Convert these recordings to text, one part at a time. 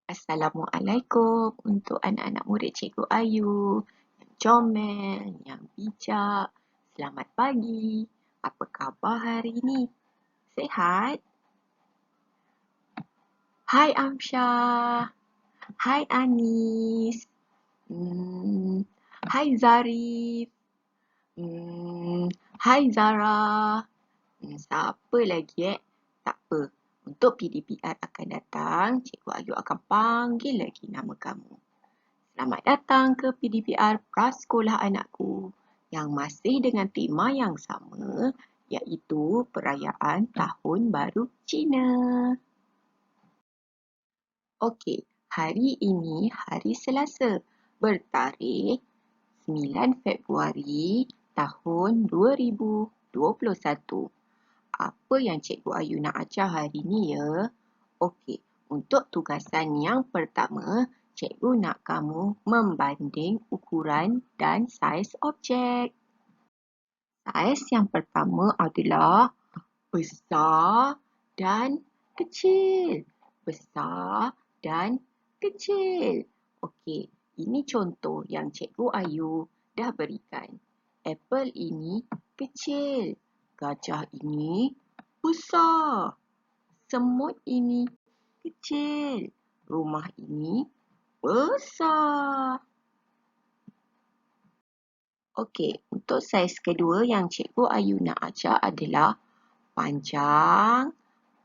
Assalamualaikum untuk anak-anak murid Cikgu Ayu yang comel, yang bijak. Selamat pagi. Apa khabar hari ini? Sihat? Hai Amsyah. Hai Anis. Hai Zarif. Hai Zara. Siapa lagi Tak apa. Untuk PDPR akan datang, Cikgu Ayu akan panggil lagi nama kamu. Selamat datang ke PDPR Prasekolah Anakku yang masih dengan tema yang sama, iaitu perayaan Tahun Baru Cina. Okey, hari ini hari Selasa bertarikh 9 Februari tahun 2021. Apa yang Cikgu Ayu nak ajar hari ni ya? Okey, untuk tugasan yang pertama, Cikgu nak kamu membanding ukuran dan saiz objek. Saiz yang pertama adalah besar dan kecil. Besar dan kecil. Okey, ini contoh yang Cikgu Ayu dah berikan. Apple ini kecil. Gajah ini besar. Semut ini kecil. Rumah ini besar. Okey, untuk saiz kedua yang Cikgu Ayu nak ajar adalah panjang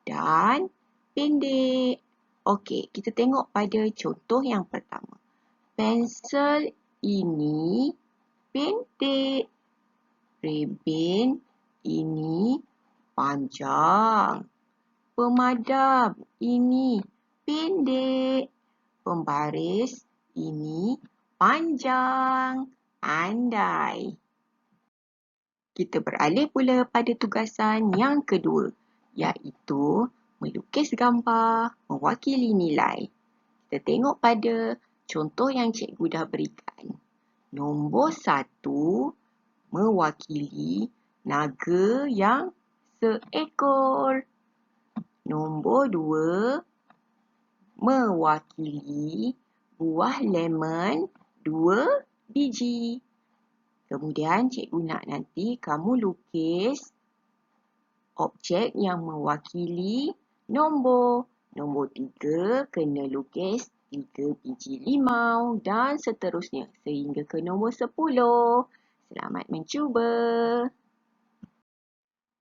dan pendek. Okey, kita tengok pada contoh yang pertama. Pensel ini pendek. Rebin ini panjang. Pemadam ini pendek. Pembaris ini panjang. Pandai. Kita beralih pula pada tugasan yang kedua, iaitu melukis gambar mewakili nilai. Kita tengok pada contoh yang cikgu dah berikan. Nombor 1 mewakili naga yang seekor. Nombor 2 mewakili buah lemon 2 biji. Kemudian cikgu nak nanti kamu lukis objek yang mewakili nombor. Nombor 3 kena lukis 3 biji limau dan seterusnya sehingga ke nombor 10. Selamat mencuba.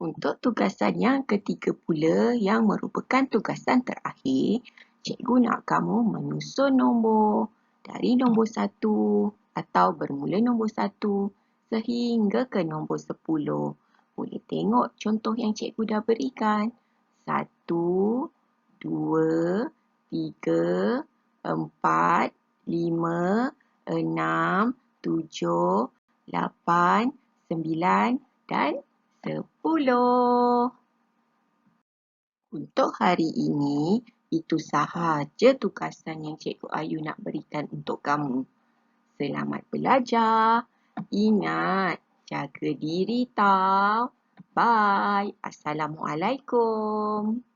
Untuk tugasan yang ketiga pula yang merupakan tugasan terakhir, cikgu nak kamu menyusun nombor dari nombor 1 atau bermula nombor 1 sehingga ke nombor 10. Boleh tengok contoh yang cikgu dah berikan. 1, 2, 3, 4, 5, 6, 7, 8, 9 dan 10. Untuk hari ini, itu sahaja tugasan yang Cikgu Ayu nak berikan untuk kamu. Selamat belajar. Ingat, jaga diri tau. Bye. Assalamualaikum.